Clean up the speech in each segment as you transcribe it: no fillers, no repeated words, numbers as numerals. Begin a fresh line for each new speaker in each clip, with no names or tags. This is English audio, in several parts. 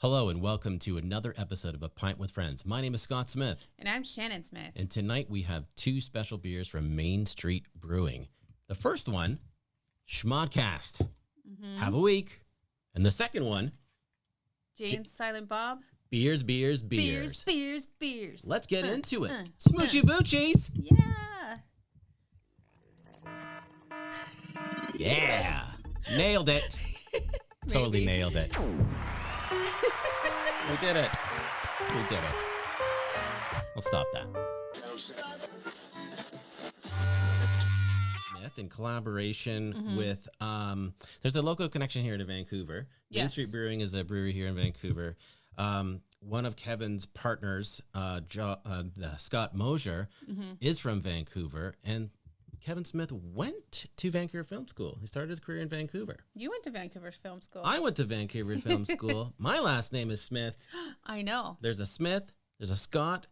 Hello and welcome to another episode of A Pint with Friends. My name is Scott Smith.
And I'm Shannon Smith.
And tonight we have two special beers from Main Street Brewing. The first one, Smodcast Have a Week. And the second one,
Jay and Silent Bob.
Beers.
Beers.
Let's get into it. Smoochie Boochies.
Yeah.
Yeah. Nailed it. Totally nailed it. We did it. We'll stop that. Smith in collaboration with, there's a local connection here to Vancouver.
Yes.
Main Street Brewing is a brewery here in Vancouver. One of Kevin's partners, Scott Mosier, is from Vancouver, and Kevin Smith went to Vancouver Film School. He started his career in Vancouver.
You went to Vancouver Film School.
I went to Vancouver Film School. My last name is Smith.
I know.
There's a Smith. There's a Scott.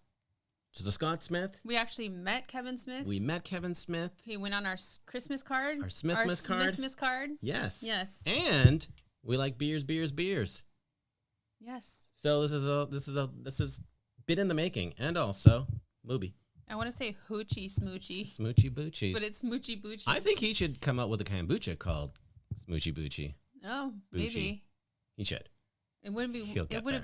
There's a Scott Smith.
We actually met Kevin Smith.
We met Kevin Smith.
He went on our Christmas card.
Our Smithmas card.
Smithmas card.
Yes.
Yes.
And we like beers.
Yes.
So this is been in the making, and also movie.
I want to say hoochie smoochy.
Smoochy Boochies.
But it's smoochy boochie.
I think he should come up with a kombucha called Smoochy Boochie.
Oh,
Boochie.
maybe.
He should.
It wouldn't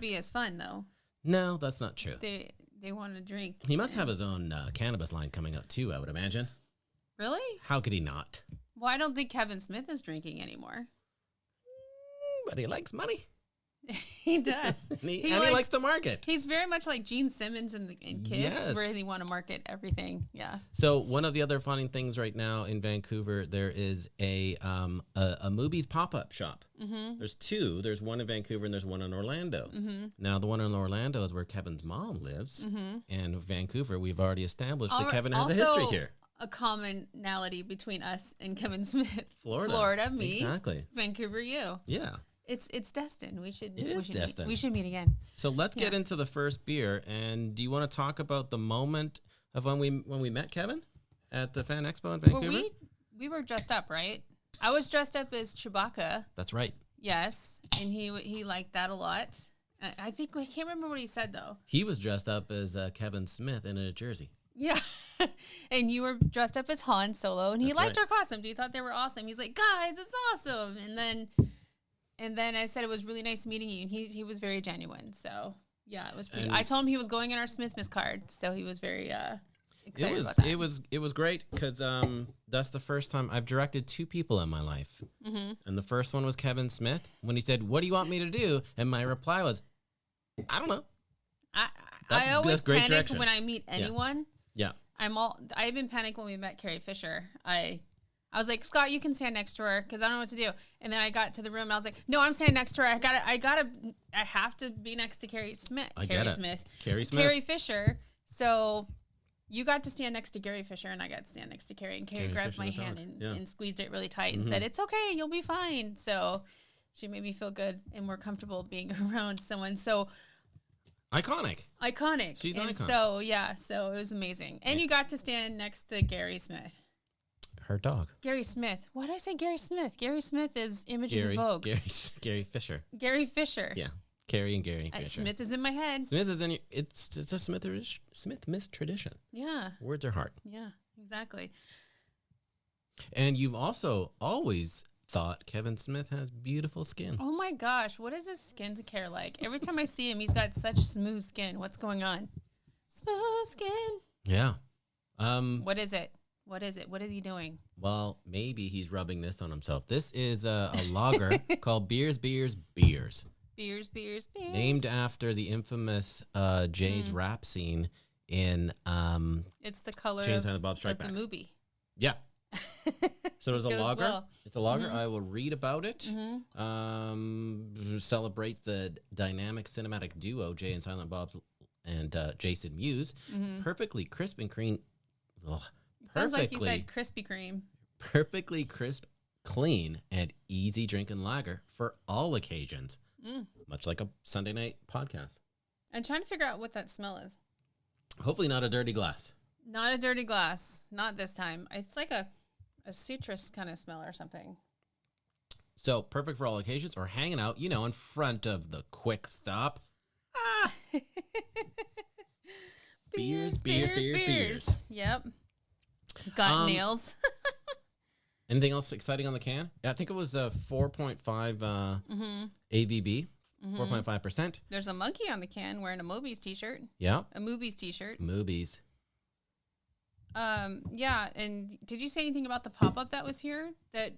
be as fun though.
No, that's not true.
They want to drink.
He must have his own cannabis line coming up too, I would imagine.
Really?
How could he not?
Well, I don't think Kevin Smith is drinking anymore.
But he likes money.
He does.
and he likes to market.
He's very much like Gene Simmons in Kiss,
Yes.
where they want to market everything. Yeah.
So one of the other funny things right now in Vancouver, there is a Mewes pop-up shop. Mm-hmm. There's two. There's one in Vancouver and there's one in Orlando. Mm-hmm. Now, the one in Orlando is where Kevin's mom lives. Mm-hmm. And Vancouver, we've already established that Kevin has a history here.
A commonality between us and Kevin Smith.
Florida,
me.
Exactly.
Vancouver, you.
Yeah.
It's destined. We should
destined.
We should meet again.
So let's get into the first beer. And do you want to talk about the moment of when we met Kevin at the Fan Expo in Vancouver?
Well, we were dressed up, right? I was dressed up as Chewbacca.
That's right.
Yes, and he liked that a lot. I think I can't remember what he said though.
He was dressed up as Kevin Smith in a jersey.
Yeah, and you were dressed up as Han Solo, and he liked our costumes. He thought they were awesome. He's like, guys, it's awesome. And then I said it was really nice meeting you, and he was very genuine. So yeah, it was pretty. I told him he was going in our Smithmas card, so he was very excited about that.
It was great because that's the first time I've directed two people in my life, and the first one was Kevin Smith when he said, "What do you want me to do?" And my reply was, "I don't know."
I always panic when I meet anyone.
Yeah.
I even panicked when we met Carrie Fisher. I was like, Scott, you can stand next to her because I don't know what to do. And then I got to the room and I was like, no, I'm standing next to her. I have to be next to Carrie Smith. Carrie Fisher. So you got to stand next to Carrie Fisher and I got to stand next to Carrie. And Carrie grabbed my hand and squeezed it really tight and said, it's okay, you'll be fine. So she made me feel good and more comfortable being around someone so iconic.
She's iconic.
So it was amazing. And you got to stand next to Gary Smith.
Her dog.
Gary Smith. Why did I say Gary Smith? Gary Smith is Images of Vogue.
Gary Fisher.
Gary Fisher.
Yeah. Carrie and Gary Fisher.
Smith is in my head.
Smith is in your... It's a Smith tradition.
Yeah.
Words are hard.
Yeah, exactly.
And you've also always thought Kevin Smith has beautiful skin.
Oh my gosh. What is his skin care like? Every time I see him, he's got such smooth skin. What's going on? Smooth skin.
Yeah.
What is it? What is it? What is he doing?
Well, maybe he's rubbing this on himself. This is a lager called Beers. Named after the infamous Jay's rap scene in...
it's the color
Jay and Silent Bob Strike Back.
The movie.
Yeah. So there's a lager.
Well.
It's a lager. I will read about it. Celebrate the dynamic cinematic duo Jay and Silent Bob and Jason Mewes. Perfectly crisp and clean.
Sounds like you said Krispy Kreme.
Perfectly crisp, clean, and easy drinking lager for all occasions. Much like a Sunday night podcast.
I'm trying to figure out what that smell is.
Hopefully not a dirty glass.
Not a dirty glass. Not this time. It's like a citrus kind of smell or something.
So perfect for all occasions or hanging out, in front of the quick stop. Beers.
Yep. Got nails.
Anything else exciting on the can? Yeah, I think it was a 4.5 AVB, 4.5%.
There's a monkey on the can wearing a Movies t-shirt.
Yeah.
A Movies t-shirt.
Movies.
Yeah, and did you say anything about the pop-up that was here? That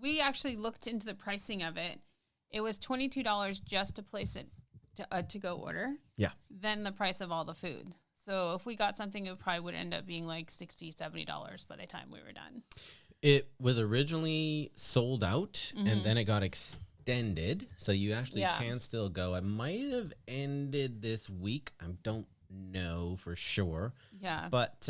we actually looked into the pricing of it. It was $22 just to place it to go order.
Yeah.
Then the price of all the food. So if we got something, it probably would end up being like $60, $70 by the time we were done.
It was originally sold out, and then it got extended, so you actually can still go. It might have ended this week. I don't know for sure.
Yeah.
But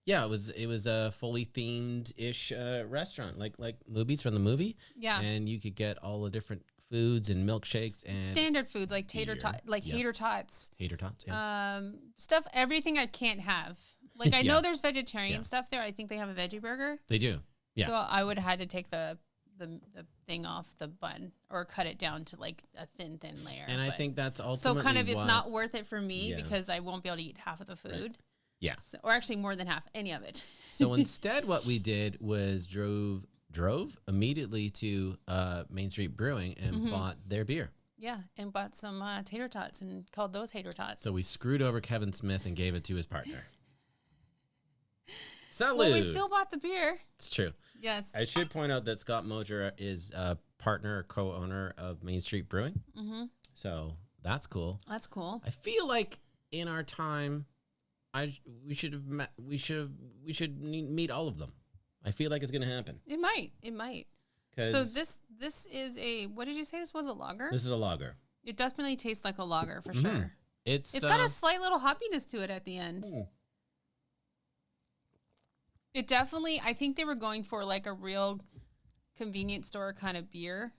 yeah, it was a fully themed-ish restaurant, like movies from the movie.
Yeah.
And you could get all the different foods and milkshakes and
standard foods like hater tots.
Hater tots, yeah.
Stuff, everything I can't have. Like, I know there's vegetarian stuff there. I think they have a veggie burger.
They do. Yeah.
So I would have had to take the thing off the bun or cut it down to like a thin layer.
And I think that's ultimately
so kind of it's not worth it for me because I won't be able to eat half of the food.
Right. Yeah.
So, or actually more than half, any of it.
So instead what we did was drove immediately to Main Street Brewing and bought their beer.
Yeah, and bought some tater tots and called those hater tots.
So we screwed over Kevin Smith and gave it to his partner. Salud.
Well, we still bought the beer.
It's true.
Yes.
I should point out that Scott Mosier is a partner, co-owner of Main Street Brewing. Mm-hmm. So that's cool.
That's cool.
I feel like in our time, we should meet all of them. I feel like it's going to happen.
It might. So this is a, what did you say this was, a lager?
This is a lager.
It definitely tastes like a lager for sure.
It's
got a slight little hoppiness to it at the end. It definitely, I think they were going for like a real convenience store kind of beer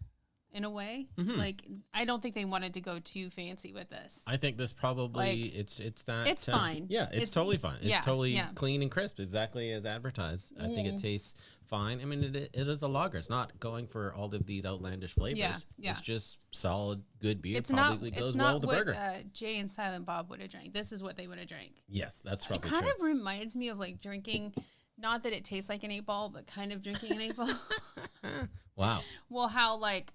in a way. Like, I don't think they wanted to go too fancy with this.
I think this probably,
like,
it's that.
It's fine.
Yeah, it's totally fine. It's totally clean and crisp, exactly as advertised. I think it tastes fine. I mean, it is a lager. It's not going for all of these outlandish flavors.
Yeah.
It's just solid, good beer.
It's
probably goes well with the burger.
Jay and Silent Bob would have drank. This is what they would have drank.
Yes, that's probably
true. It kind of reminds me of like drinking... Not that it tastes like an 8-ball, but kind of drinking an 8-ball.
Wow.
Well, how like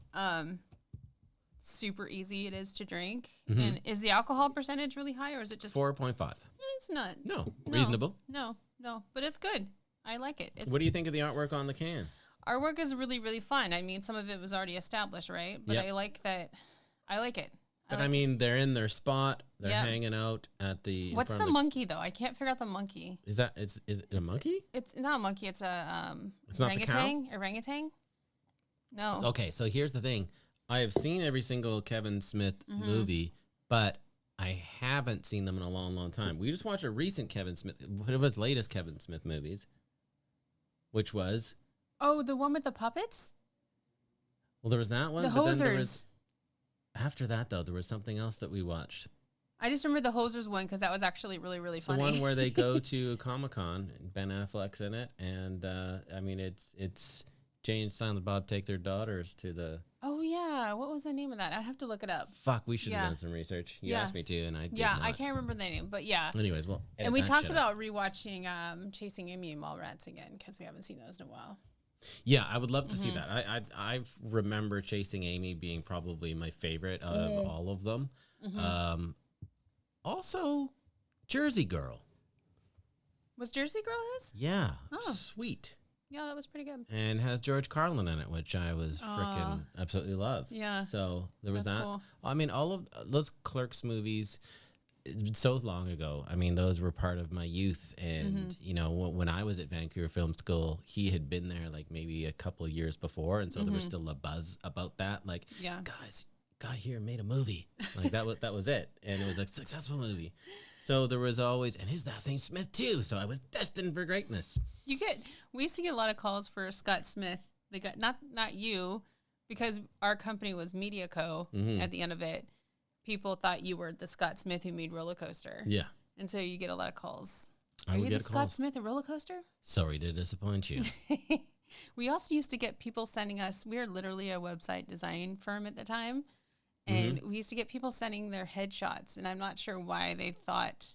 super easy it is to drink. And is the alcohol percentage really high, or is it just
4.5?
It's not.
No, reasonable.
No, but it's good. I like it.
What do you think of the artwork on the can?
Artwork is really, really fun. I mean, some of it was already established, right? But I like that. I like it.
But I mean, they're in their spot. They're hanging out at the.
What's the monkey though? I can't figure out the monkey.
Is it a monkey?
It's not a monkey. It's a
It's not the cow?
Orangutan. No.
Okay, so here's the thing. I have seen every single Kevin Smith movie, but I haven't seen them in a long, long time. We just watched a recent Kevin Smith, one of his latest Kevin Smith movies, which was.
Oh, the one with the puppets.
Well, there was that one.
The
but
Hosers.
Then there was, after that, though, there was something else that we watched.
I just remember the Hosers one because that was actually really, really funny.
The one where they go to Comic-Con, and Ben Affleck's in it, and I mean, it's Jay and Silent Bob take their daughters to the.
Oh yeah, what was the name of that? I'd have to look it up.
Fuck, we should have done some research. You asked me to, and I did not.
I can't remember the name, but yeah.
Anyways, well,
and we talked about rewatching Chasing Amy and Mallrats again because we haven't seen those in a while.
Yeah, I would love to see that. I remember Chasing Amy being probably my favorite out of all of them. Also, Jersey Girl.
Was Jersey Girl his?
Yeah. Oh. Sweet.
Yeah, that was pretty good.
And has George Carlin in it, which I was freaking absolutely love.
Yeah.
So there was that.
Cool.
I mean, all of those Clerks movies, so long ago. I mean, those were part of my youth. And, you know, when I was at Vancouver Film School, he had been there like maybe a couple of years before. And so there was still a buzz about that. Like, guys, guy here made a movie. Like that was it. And it was a successful movie. So there was always, and his last name's Smith too. So I was destined for greatness.
We used to get a lot of calls for Scott Smith. They got, not you, because our company was Media Co. At the end of it. People thought you were the Scott Smith who made Roller Coaster. Yeah. And so you get a lot of calls. Are you the Scott Smith of Roller Coaster?
Sorry to disappoint you.
We also used to get people sending us, we were literally a website design firm at the time. And we used to get people sending their headshots. And I'm not sure why they thought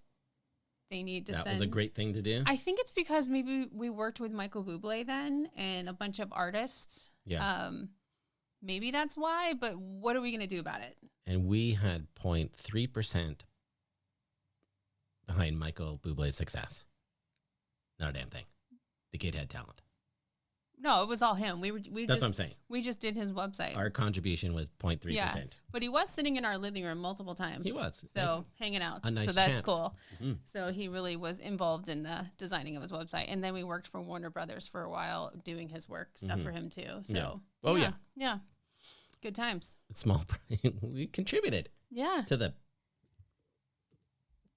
they need to send.
That was a great thing to do.
I think it's because maybe we worked with Michael Bublé then and a bunch of artists.
Yeah.
Maybe that's why, but what are we going to do about it?
And we had 0.3% behind Michael Bublé's success. Not a damn thing. The kid had talent.
No, it was all him.
That's what I'm saying.
We just did his website.
Our contribution was 0.3%.
Yeah, but he was sitting in our living room multiple times.
He was.
So hanging out.
A nice
so that's
champ.
cool.
Mhm.
So he really was involved in the designing of his website. And then we worked for Warner Brothers for a while doing his work stuff for him too. So
Yeah. Oh, yeah.
Yeah. Good times.
Small. We contributed
Yeah.
to the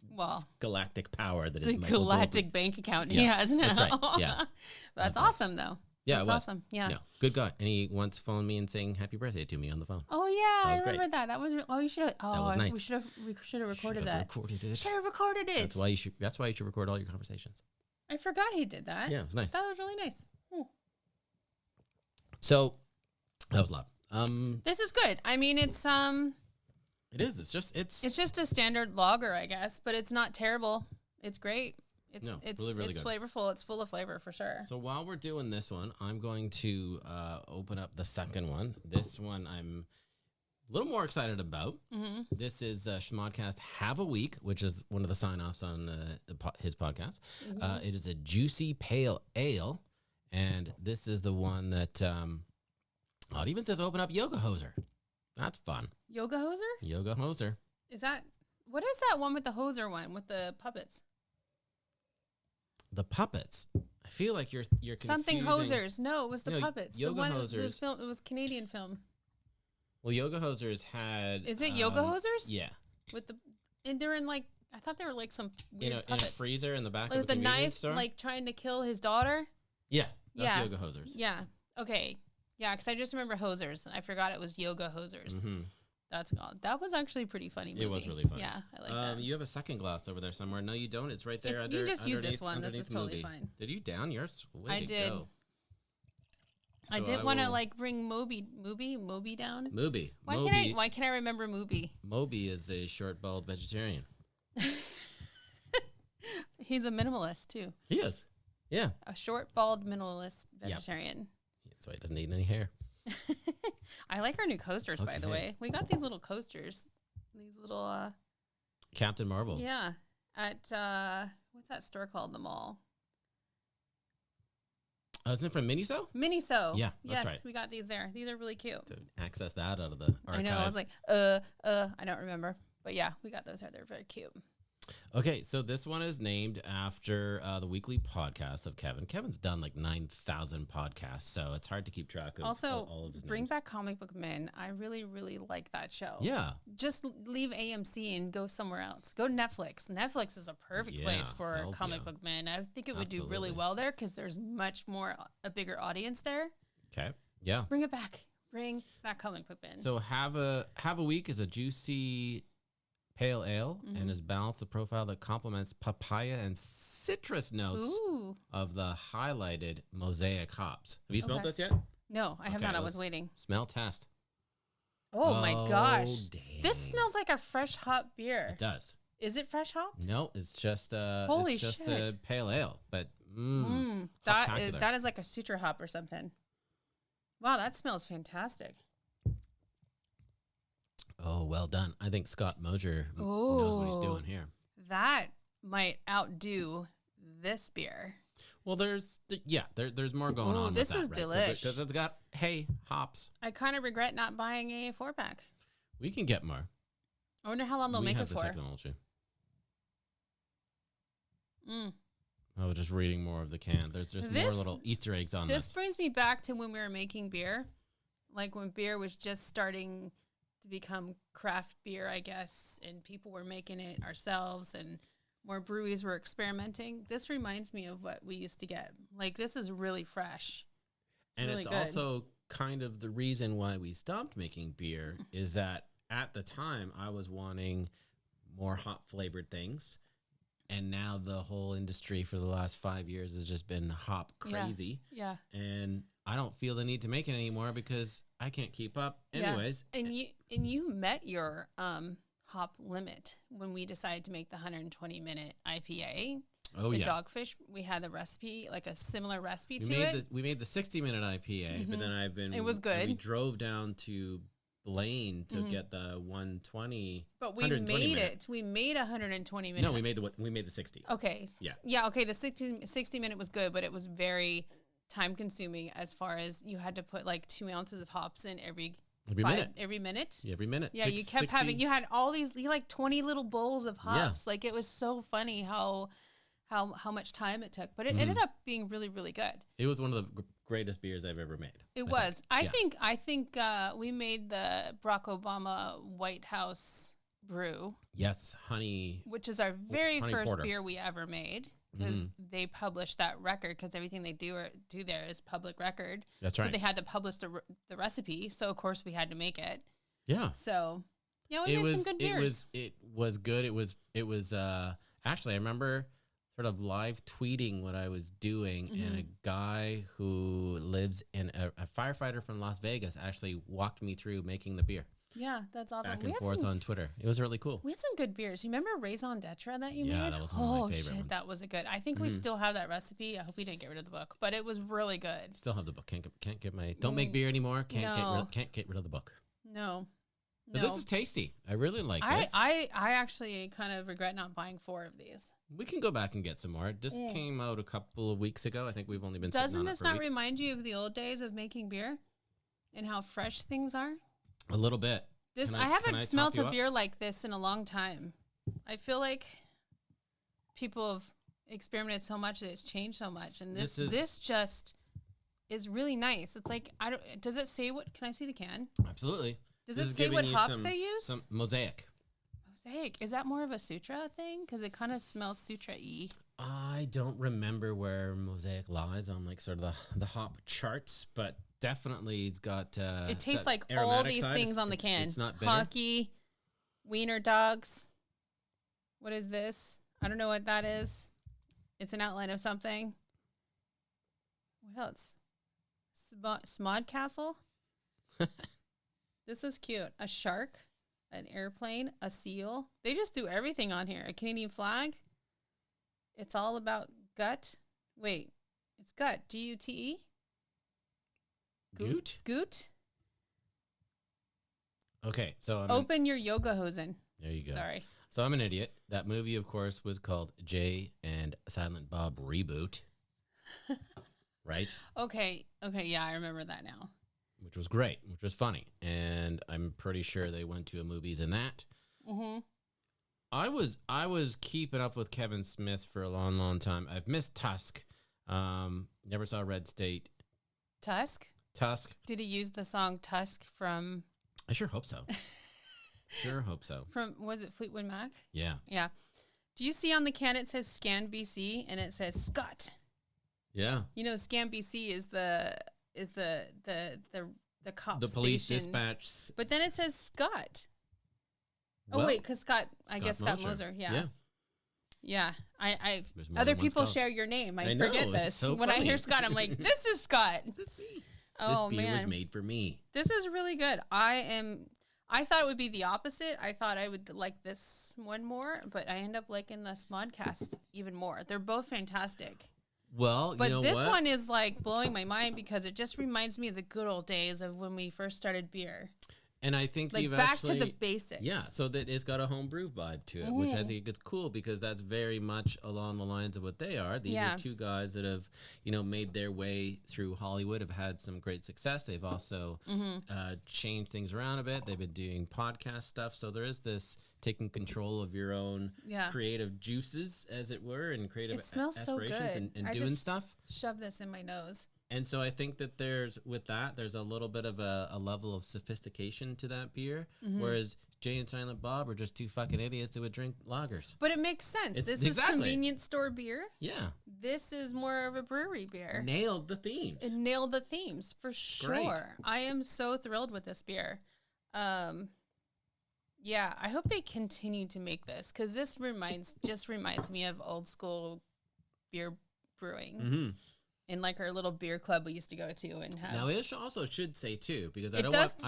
Well,
galactic power that is
the
Michael
galactic
Bublé.
bank account
Yeah,
he has now.
that's right. Yeah.
That's
That was-
awesome though.
Yeah,
That's
it was.
awesome. Yeah.
No, good guy. And he once phoned me and saying happy birthday to me on the phone.
Oh yeah,
That was
I remember
great.
that. That was you should have. Oh,
was nice.
We should have recorded
Should have
that.
recorded it.
Should have recorded it.
That's why you should record all your conversations.
I forgot he did that.
Yeah, it was nice.
That was really nice.
So that was a lot.
This is good. I mean, it's
It is. It's
just a standard lager, I guess, but it's not terrible. It's great. It's
No,
it's
really, really
it's
good.
flavorful. It's full of flavor for sure.
So while we're doing this one, I'm going to open up the second one. This one I'm a little more excited about.
Mm-hmm.
This is Smodcast Have a Week, which is one of the sign-offs on his podcast.
Mm-hmm.
It is a juicy pale ale, and this is the one that it even says open up Yoga Hoser. That's fun.
Yoga Hoser?
Yoga Hoser.
What is that one with the hoser one with the puppets?
The puppets. I feel like you're
Something
confusing.
hosers. No, it was the
No,
puppets.
Yoga
the one,
Hosers.
Film, it was Canadian film.
Well, Yoga Hosers had.
Is it Yoga Hosers?
Yeah.
With and they're in like I thought they were like some weird
In a
puppets.
freezer in the back
With
of the
the
convenience
knife,
store.
like trying to kill his daughter.
Yeah, that's
Yeah.
Yoga Hosers.
Yeah. Okay. Yeah, because I just remember hosers. I forgot it was Yoga Hosers.
Mm-hmm.
That was actually a pretty funny movie.
It was really funny.
Yeah, I like that.
You have a second glass over there somewhere. No, you don't. It's right there.
You just use this one. This
underneath
is totally
movie.
fine.
Did you down yours? Way
I
to
did.
Go.
I
So
did want to
will-
like bring Moby down.
Moby.
Why can't I remember Moby?
Moby is a short bald vegetarian.
He's a minimalist too.
He is. Yeah.
A short, bald, minimalist vegetarian.
That's why he doesn't need any hair.
I like our new coasters, by the
Okay.
way. We got these little coasters. These little,
Captain Marvel.
yeah. At, what's that store called? The mall.
Isn't it from Miniso?
Miniso.
Yeah, that's
yes,
right.
we got these there. These are really cute.
To access that out of the archive.
I know. I was like, I don't remember. But yeah, we got those there. They're very cute.
Okay, so this one is named after the weekly podcast of Kevin. Kevin's done like 9,000 podcasts, so it's hard to keep track of
Also,
all of his
bring
names.
back Comic Book Men. I really, really like that show.
Yeah.
Just leave AMC and go somewhere else. Go Netflix. Netflix is a perfect place
Yeah,
for
hells
Comic
yeah.
Book Men. I think it would do really
Absolutely.
well there because there's much more, a bigger audience there.
Okay. Yeah.
Bring it back. Bring back Comic Book Men.
So have a week is a juicy pale ale and is balanced the profile that complements papaya and citrus notes
Ooh.
of the highlighted Mosaic hops. Have you smelled
Okay.
this yet?
No, I have
Okay,
not. I was
let's
waiting.
Smell test.
Oh my gosh.
dang.
This smells like a fresh hop beer.
It does.
Is it fresh hopped?
No, it's just
Holy
it's just a
shit.
pale ale, but
That is like a suture hop or something. Wow, that smells fantastic.
Oh, well done. I think Scott Mosier knows what he's doing here.
That might outdo this beer.
Well, there's more going on.
This
with
is
that, right?
delish.
Because it's got hops.
I kind of regret not buying a 4-pack.
We can get more.
I wonder how long they'll
we
make
have
it
the
for.
technology.
Mm.
I was just reading more of the can. There's just more
This-
little Easter eggs on
This
this.
brings me back to when we were making beer. Like when beer was just starting to become craft beer, I guess, and people were making it ourselves and more breweries were experimenting. This reminds me of what we used to get. Like, this is really fresh.
And
really
it's
good.
also kind of the reason why we stopped making beer is that at the time I was wanting more hop flavored things. And now the whole industry for the last 5 years has just been hop crazy.
Yeah.
And I don't feel the need to make it anymore because I can't keep up anyways.
And you met your hop limit when we decided to make the 120-minute IPA.
Oh,
the
yeah.
Dogfish, we had the recipe, like a similar recipe to it.
We made the 60-minute IPA, but then
It was good.
We drove down to Blaine to get the 120.
But we made it. We made 120 minutes.
No, we made the 60.
Okay.
Yeah.
Yeah. Okay. The 60 minute was good, but it was very time consuming as far as you had to put like 2 ounces of hops in every minute. Every minute.
Yeah, every minute.
Yeah. You kept
60.
having. You had all these. You like 20 little bowls of hops.
Yeah.
Like it was so funny how much time it took, but it ended up being really, really good.
It was one of the greatest beers I've ever made.
It was. I think we made the Barack Obama White House brew.
Yes, honey.
Which is our very first
porter.
beer we ever made because they published that record because everything they do there is public record.
That's right.
So they had to publish the recipe. So of course we had to make it.
Yeah.
So yeah, we made some good beers.
It was good. It was actually I remember sort of live tweeting what I was doing, and a guy who lives in a firefighter from Las Vegas actually walked me through making the beer.
Yeah, that's awesome.
Back and forth on Twitter. It was really cool.
We had some good beers. You remember Raison d'Etre that you made?
Yeah, that was one of my favorite ones.
That was a good. I think we still have that recipe. I hope we didn't get rid of the book, but it was really good.
Still have the book. Can't get my. Don't make beer anymore. Can't get rid of the book.
No.
But this is tasty. I really like this.
I actually kind of regret not buying 4 of these.
We can go back and get some more. It just came out a couple of weeks ago. I think we've only been sitting on it for a week.
Doesn't this not remind you of the old days of making beer and how fresh things are?
A little bit.
I haven't smelt a beer like this in a long time. I feel like people have experimented so much that it's changed so much, and this just is really nice. It's like does it say what? Can I see the can?
Absolutely.
Does it say what hops they use?
Some Mosaic.
Mosaic. Is that more of a Sutra thing? Because it kind of smells Sutra-y.
I don't remember where Mosaic lies on like sort of the hop charts, but definitely it's got.
It tastes like all these things on the can.
It's not bitter.
Hockey, wiener dogs. What is this? I don't know what that is. It's an outline of something. What else? Smodcast Have. This is cute. A shark, an airplane, a seal. They just do everything on here. A Canadian flag. It's all about gut. Wait, it's gut. G-U-T-E?
Goot?
Goot?
Okay, so
open your yoga hosen.
There you go.
Sorry.
So I'm an idiot. That movie, of course, was called Jay and Silent Bob Reboot. Right?
Okay, yeah, I remember that now.
Which was great, which was funny. And I'm pretty sure they went to a movies in that. Mm-hmm. I was keeping up with Kevin Smith for a long, long time. I've missed Tusk. Never saw Red State.
Tusk? Did he use the song Tusk from...
I sure hope so. Sure hope so.
From, was it Fleetwood Mac?
Yeah.
Yeah. Do you see on the can it says Scan BC and it says Scott?
Yeah.
You know, Scan BC is the cop
the police
station.
dispatch.
But then it says Scott.
Well,
oh wait, because Scott Scott Mosier. Yeah. Yeah. I other people share your name. I forget this.
So
when
funny.
I hear Scott, I'm like, this is Scott.
That's me.
Oh,
this beer
man.
was made for me.
This is really good. I thought it would be the opposite. I thought I would like this one more, but I end up liking the Smodcast even more. They're both fantastic.
Well,
but
you know
this one is like blowing my mind because it just reminds me of the good old days of when we first started beer.
And I think
like
you've
back
actually,
to the basics.
Yeah, so that it's got a homebrew vibe to it, which I think is cool because that's very much along the lines of what they are. These are two guys that have, made their way through Hollywood, have had some great success. They've also changed things around a bit. They've been doing podcast stuff. So there is this taking control of your own creative juices, as it were, and creative aspirations
so good.
and doing stuff.
Shove this in my nose.
And so I think that there's a little bit of a level of sophistication to that beer, whereas Jay and Silent Bob are just two fucking idiots that would drink lagers.
But it makes sense. This is convenience store beer.
Yeah.
This is more of a brewery beer.
Nailed the themes.
It nailed the themes, for sure.
Great.
I am so thrilled with this beer. Yeah, I hope they continue to make this because this reminds me of old school beer brewing. In like our little beer club we used to go to and have.
Now it also should say too, because I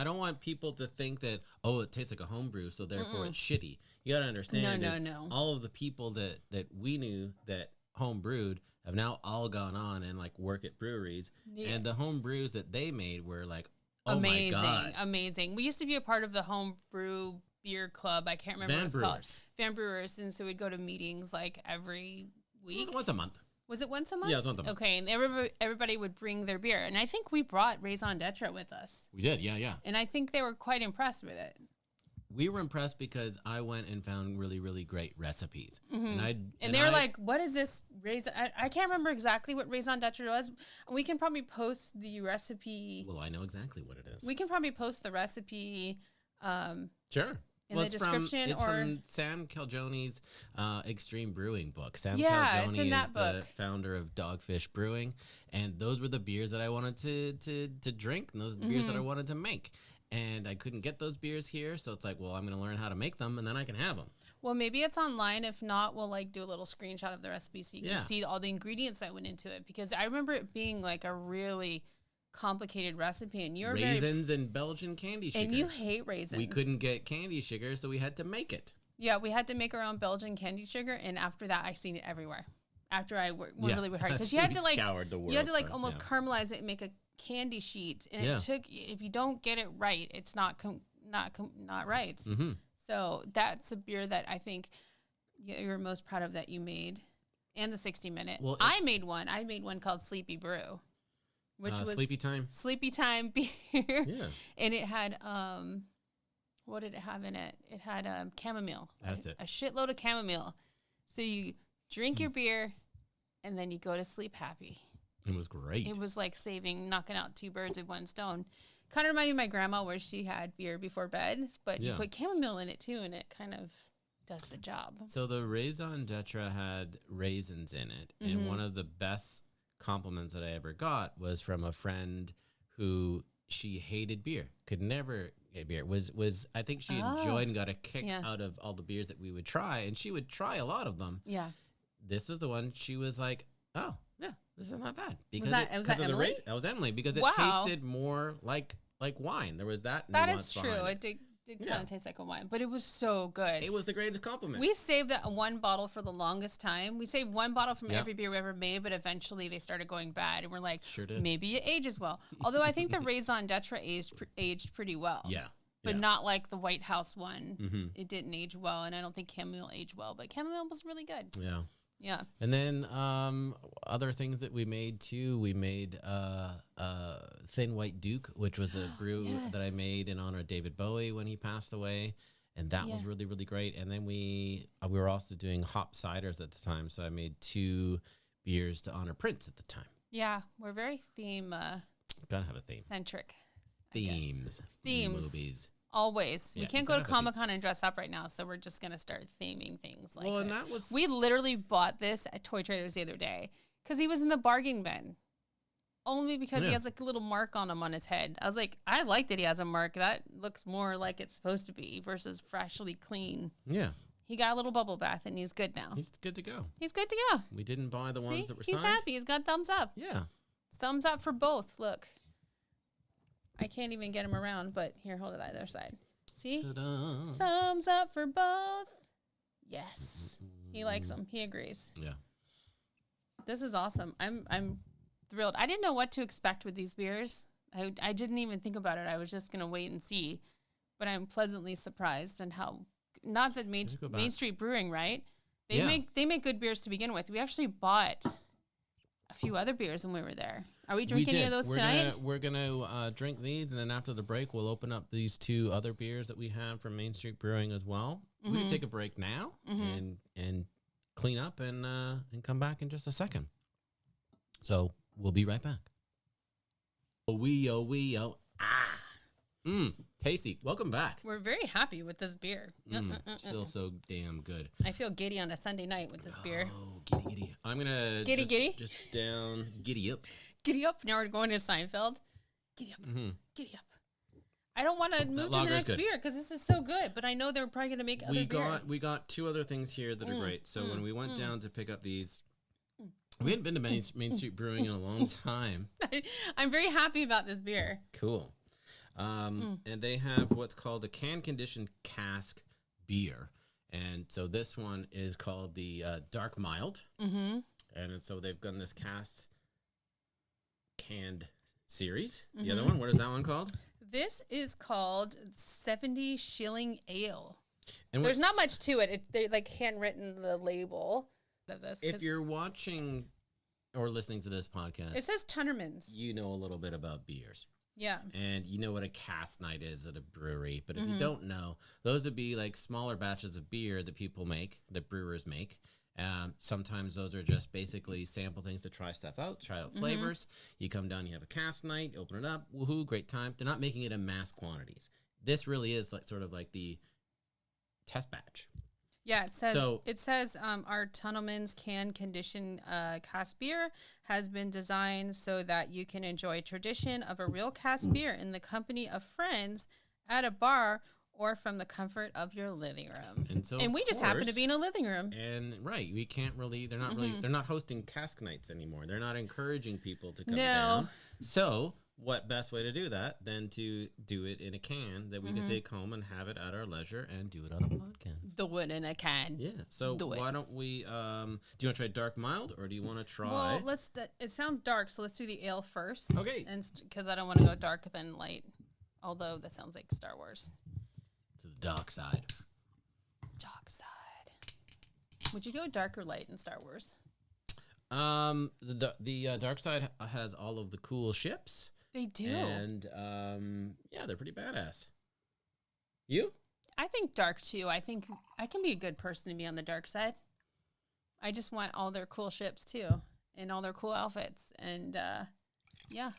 don't want people to think that it tastes like a homebrew, so therefore it's shitty. You gotta understand,
no.
all of the people that we knew that home brewed have now all gone on and like work at breweries, and the home brews that they made were like
amazing,
my God.
amazing. We used to be a part of the home brew beer club. I can't remember what it's called. Van Brewers, and so we'd go to meetings like every week.
Once a month.
Was it once a month?
Yeah, it was once a month.
Okay, and everybody would bring their beer. And I think we brought Raison d'Etre with us.
We did, yeah.
And I think they were quite impressed with it.
We were impressed because I went and found really, really great recipes.
And they were like, what is this Raison? I can't remember exactly what Raison d'Etre was. We can probably post the recipe.
Well, I know exactly what it is.
We can probably post the recipe.
Sure.
In the description,
it's from Sam Calgioni's Extreme Brewing book. Sam
Calgioni
it's in that book. The founder of Dogfish Brewing, and those were the beers that I wanted to drink, and those are the beers that I wanted to make. And I couldn't get those beers here, so it's like, well, I'm going to learn how to make them, and then I can have them.
Well, maybe it's online. If not, we'll like do a little screenshot of the recipe so you can see all the ingredients that went into it. Because I remember it being like a really complicated recipe, and you're
raisins and Belgian candy sugar.
And you hate raisins.
We couldn't get candy sugar, so we had to make it.
Yeah, we had to make our own Belgian candy sugar, and after that, I seen it everywhere. After I worked really hard, because you had to like almost caramelize it and make a candy sheet, and it took. If you don't get it right, it's not right. So that's a beer that I think you're most proud of that you made, and the 60-minute. Well, I made one. I made one called Sleepy Brew. Which was
Sleepy Time beer.
Yeah. And it had what did it have in it? It had chamomile.
That's it.
A shitload of chamomile. So you drink your beer and then you go to sleep happy.
It was great.
It was like knocking out two birds with one stone. Kind of reminded me of my grandma where she had beer before bed, but you put chamomile in it too, and it kind of does the job.
So the Raison d'Etre had raisins in it, and one of the best compliments that I ever got was from a friend who she hated beer, could never get beer. I think she enjoyed and got a kick out of all the beers that we would try, and she would try a lot of them.
Yeah.
This was the one she was like, oh, yeah, this is not bad.
Because was that Emily?
That was Emily, because it tasted more like wine. There was that
That is true. It did kind of taste like a wine, but it was so good.
It was the greatest compliment.
We saved that one bottle for the longest time. We saved one bottle from every beer we ever made, but eventually they started going bad, and we're like, maybe it ages well. Although I think the Raison d'Etre aged pretty well.
Yeah.
But not like the White House one. It didn't age well, and I don't think chamomile aged well, but chamomile was really good.
Yeah.
Yeah.
And then other things that we made too, we made Thin White Duke, which was a brew that I made in honor of David Bowie when he passed away. And that was really, really great. And then we were also doing hop ciders at the time. So I made 2 beers to honor Prince at the time.
Yeah. We're very
gotta have a theme.
Centric.
Themes. Movies.
Always. We can't go to Comic-Con and dress up right now, so we're just going to start theming things like this.
And that was...
We literally bought this at Toy Traders the other day because he was in the bargain bin. Only because he has like a little mark on him on his head. I was like, I like that he has a mark. That looks more like it's supposed to be versus freshly clean.
Yeah.
He got a little bubble bath and he's good now.
He's good to go.
He's good to go.
We didn't buy the ones that were
signed. He's happy. He's got thumbs up.
Yeah.
It's thumbs up for both. Look. I can't even get him around, but here, hold it on the other side. See? Ta-da. Thumbs up for both. Yes. He likes them. He agrees.
Yeah.
This is awesome. I'm thrilled. I didn't know what to expect with these beers. I didn't even think about it. I was just going to wait and see. But I'm pleasantly surprised and how, not that Main Street Brewing, right? They make good beers to begin with. We actually bought a few other beers when we were there. Are we drinking any of those tonight?
We're gonna drink these, and then after the break, we'll open up these 2 other beers that we have from Main Street Brewing as well. We can take a break now and clean up and come back in just a second. So we'll be right back. Tasty. Welcome back.
We're very happy with this beer.
Still so damn good.
I feel giddy on a Sunday night with this beer.
Oh, giddy. I'm gonna just down giddy up.
Giddy up. Now we're going to Seinfeld. Giddy up. Giddy up. I don't want to move to the next beer because this is so good. But I know they're probably going to make other beer.
We got two other things here that are great. So when we went down to pick up these, we hadn't been to Main Street Brewing in a long time.
I'm very happy about this beer.
Cool. And they have what's called a can-conditioned cask beer. And so this one is called the Dark Mild. Mm-hmm. And so they've done this canned series. The other one, what is that one called?
This is called 70 Shilling Ale. And there's not much to it. They're like handwritten the label of this.
If you're watching or listening to this podcast,
it says Tunnerman's.
You know a little bit about beers.
Yeah.
And you know what a cask night is at a brewery. But if you don't know, those would be like smaller batches of beer that people make, that brewers make. Sometimes those are just basically sample things to try stuff out, try out flavors. You come down, you have a cask night, you open it up, woohoo, great time. They're not making it in mass quantities. This really is like sort of like the test batch.
Yeah, it says our Tunnelman's can condition cask beer has been designed so that you can enjoy tradition of a real cask beer in the company of friends at a bar or from the comfort of your living room. And we just happen to be in a living room.
And we can't really, they're not hosting cask nights anymore. They're not encouraging people to come down. So what best way to do that than to do it in a can that we can take home and have it at our leisure and do it on a podcast.
Do it in a can.
Yeah. So why don't we, do you want to try Dark Mild or do you want to try?
Well, it sounds dark, so let's do the ale first.
Okay.
And because I don't want to go darker than light, although that sounds like Star Wars.
To the dark side.
Dark side. Would you go dark or light in Star Wars?
The dark side has all of the cool ships.
They do.
And they're pretty badass. You?
I think dark too. I think I can be a good person to be on the dark side. I just want all their cool ships too, and all their cool outfits, and yeah.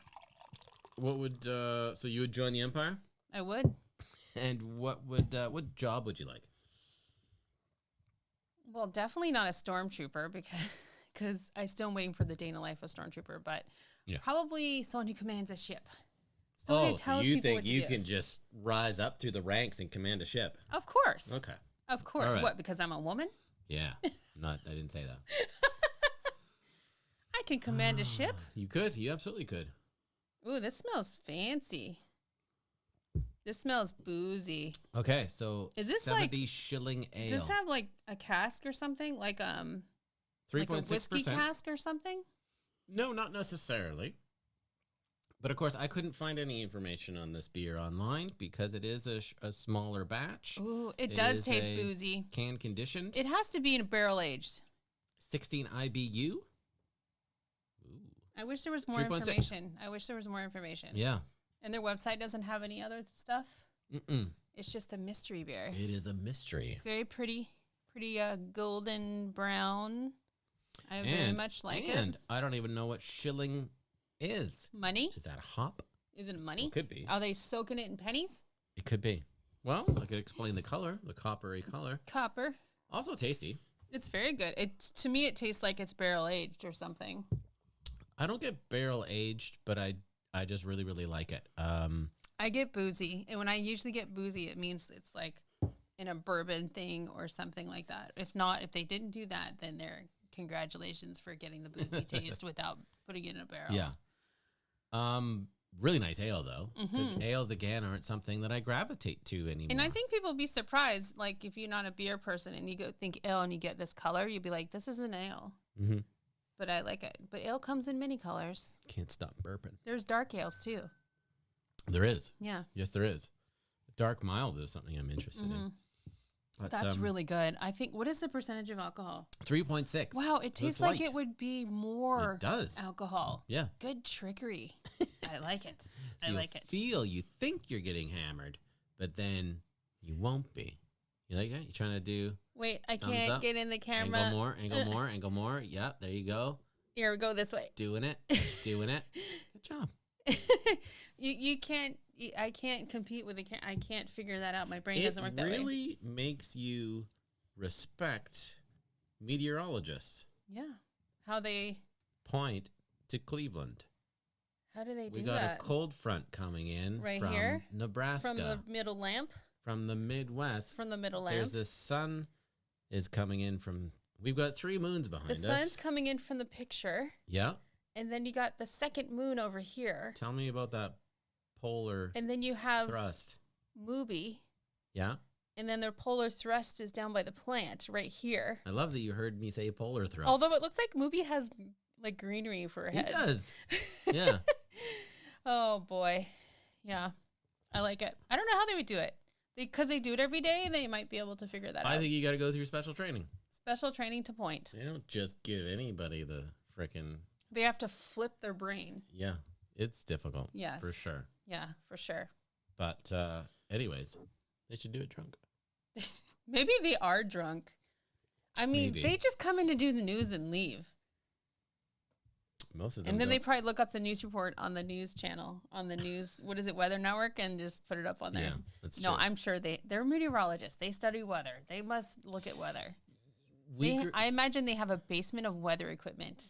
What would so you would join the Empire?
I would.
And what job would you like?
Well, definitely not a stormtrooper because I still am waiting for the day in the life of stormtrooper, but probably someone who commands a ship.
So you think you can just rise up through the ranks and command a ship?
Of course.
Okay.
Of course.
Right.
What? Because I'm a woman?
Yeah. I didn't say that.
I can command a ship.
You could. You absolutely could.
Ooh, this smells fancy. This smells boozy.
Okay, so
is this
70 Shilling Ale.
Does this have like a cask or something? Like
3.6%.
Like a whiskey cask or something?
No, not necessarily. But of course, I couldn't find any information on this beer online because it is a smaller batch.
Ooh, it does taste boozy.
Can conditioned.
It has to be in a barrel aged.
16 IBU. Ooh.
I wish there was more information.
Yeah.
And their website doesn't have any other stuff?
Mm-mm.
It's just a mystery beer.
It is a mystery.
Very pretty golden brown. I very much like it.
And I don't even know what shilling is.
Money?
Is that a hop?
Is it money?
Well, it could be.
Are they soaking it in pennies?
It could be. Well, I could explain the color, the coppery color.
Copper.
Also tasty.
It's very good. To me, it tastes like it's barrel aged or something.
I don't get barrel aged, but I just really, really like it.
I get boozy. And when I usually get boozy, it means it's like in a bourbon thing or something like that. If they didn't do that, then congratulations for getting the boozy taste without putting it in a barrel.
Yeah. Really nice ale, though. Because ales, again, aren't something that I gravitate to anymore.
And I think people be surprised, like if you're not a beer person and you go think ale and you get this color, you'd be like, this is an ale. Mm-hmm. But I like it. But ale comes in many colors.
Can't stop burping.
There's dark ales, too.
There is.
Yeah.
Yes, there is. Dark mild is something I'm interested in. But,
that's really good. I think, what is the percentage of alcohol?
3.6.
Wow, it tastes like it would be more alcohol.
Yeah.
Good trickery. I like it.
So you think you're getting hammered, but then you won't be. You like that? You're trying to do...
Wait, I can't get in the camera.
Angle more. Yep, there you go.
Here we go this way.
Doing it. Good job.
You can't... I can't compete with I can't figure that out. My brain doesn't work that way. It
really makes you respect meteorologists.
Yeah. How they...
point to Cleveland.
How do they do
We got
that?
a cold front coming in
Right
from
here?
Nebraska.
From the middle lamp?
From the Midwest.
From the middle lamp?
There's this sun is coming in from... We've got 3 moons behind us.
The sun's coming in from the picture.
Yeah.
And then you got the second moon over here.
Tell me about that polar
And then you have
thrust.
Mooby.
Yeah.
And then their polar thrust is down by the plant right here.
I love that you heard me say polar thrust.
Although it looks like Mooby has like greenery for a head.
He does. Yeah.
Oh, boy. Yeah. I like it. I don't know how they would do it. Because they do it every day, they might be able to figure that out.
I think you got to go through special training.
Special training to point.
They don't just give anybody the frickin'...
They have to flip their brain.
Yeah. It's difficult.
Yes.
For sure.
Yeah, for sure.
But anyways, they should do it drunk.
Maybe they are drunk. I mean,
Maybe.
they just come in to do the news and leave.
Most of them
And then
don't.
they probably look up the news report on the news channel, on the news, what is it, Weather Network, and just put it up on there.
Yeah, that's
No,
true.
I'm sure they're meteorologists. They study weather. They must look at weather.
We
I imagine they have a basement of weather equipment.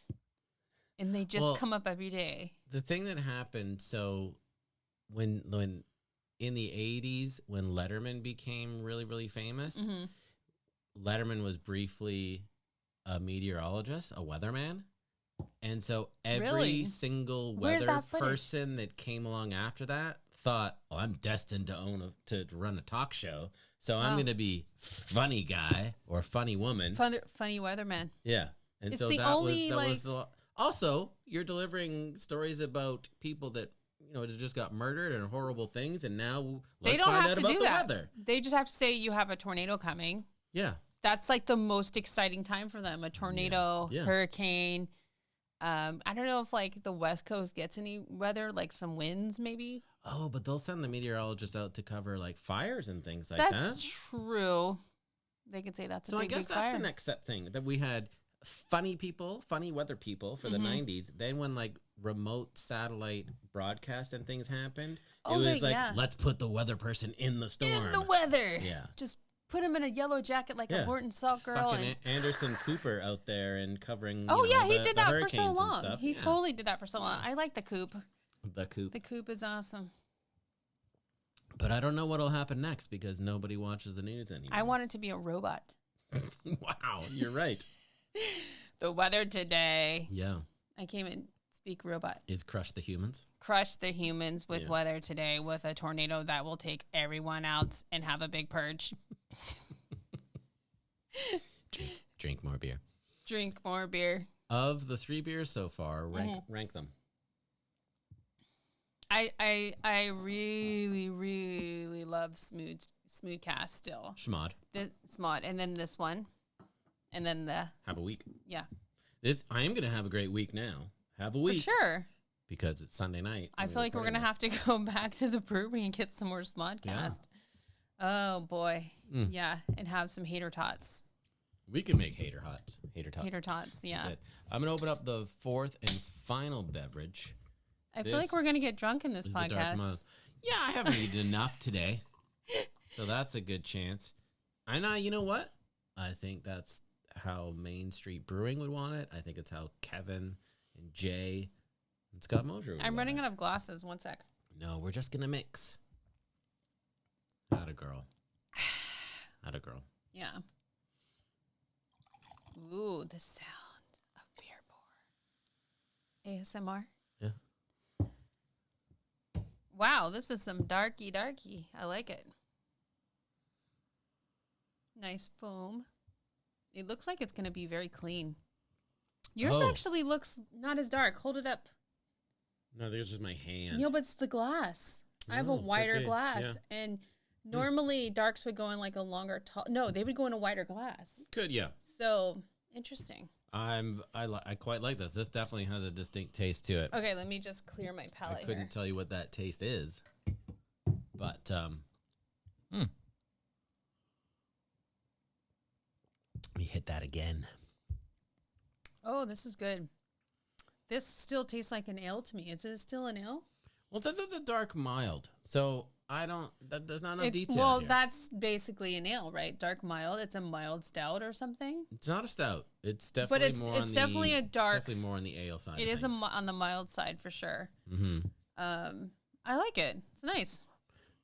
And they just come up every day.
The thing that happened, so when in the 80s, when Letterman became really, really famous,
Mm-hmm.
Letterman was briefly a meteorologist, a weatherman. And so every
Really?
single
Where's
weather
that footage?
person that came along after that thought, oh, I'm destined to run a talk show. So I'm
Wow.
going to be funny guy or funny woman.
Funny weatherman.
Yeah. And
It's
so
the
that
only,
was the... Also, you're delivering stories about people that, that just got murdered and horrible things, and now
They
let's
don't
find
have
out
to
about
do
the
that.
weather.
They just have to say you have a tornado coming.
Yeah.
That's like the most exciting time for them. A tornado,
Yeah.
hurricane. I don't know if like the West Coast gets any weather, like some winds maybe.
Oh, but they'll send the meteorologists out to cover like fires and things like that.
That's true. They could say that's a
So
big,
I guess
big
that's
fire.
the next step thing, that we had funny weather people for the
Mm-hmm.
90s. Then when like remote satellite broadcast and things happened,
Oh,
it was like,
yeah.
let's put the weather person in the storm.
In the weather.
Yeah.
Just put him in a yellow jacket like
Yeah.
a Morton Salt girl.
Fucking
And
Anderson Cooper out there and covering.
oh
you know,
yeah, he
the
did that for
hurricanes
so
and
long.
stuff.
He
Yeah.
totally did that for so long. I like the coop.
The coop.
The coop is awesome.
But I don't know what'll happen next because nobody watches the news anymore.
I want it to be a robot.
Wow, you're right.
The weather today.
Yeah,
I can't even speak robot.
is Crush the Humans.
Crush the humans with
Yeah.
weather today with a tornado that will take everyone out and have a big purge.
Drink more beer.
Drink more beer.
Of the 3 beers so far, rank them.
I really, really love Smodcast still.
Schmod.
The Smod. And then this one. And then
Have a week.
yeah.
I am gonna have a great week now. Have a
For
week
sure.
because it's Sunday night.
I feel like we're going to have to go back to the brewery and get some more Smodcast. Oh, boy.
Mm.
Yeah. And have some hater tots.
We can make hater tots. Hater tots.
Hater tots, yeah.
That's it. I'm gonna open up the 4th and final beverage.
I feel like
This
we're going to get drunk in this
Is the Dark
podcast.
Month. Yeah, I haven't eaten enough today, so that's a good chance. And you know what? I think that's how Main Street Brewing would want it. I think it's how Kevin and Jay and Scott Mosier would
I'm
want
running
it.
out of glasses. One sec.
No, we're just gonna mix. Atta girl. Atta girl.
Yeah. Ooh, the sound of beer pour. ASMR.
Yeah.
Wow, this is some darky. I like it. Nice foam. It looks like it's going to be very clean. Yours
Oh.
actually looks not as dark. Hold it up.
No, there's just my hand.
No, but it's the glass. I have a
Oh, could
wider
be,
glass.
yeah.
And normally darks would go in like a longer, no, they would go in a wider glass.
Good, yeah.
So, interesting.
I quite like this. This definitely has a distinct taste to it.
Okay, let me just clear my
I
palate
couldn't
here.
tell you what that taste is, but let me hit that again.
Oh, this is good. This still tastes like an ale to me. Is it still an ale?
Well, this is a dark mild, so I don't. There's not enough detail.
Well,
here.
that's basically an ale, right? Dark mild. It's a mild stout or something.
It's not a stout. It's definitely
definitely a dark.
Definitely more on the ale side.
It is
things.
on the mild side for sure.
Mm-hmm.
I like it. It's nice.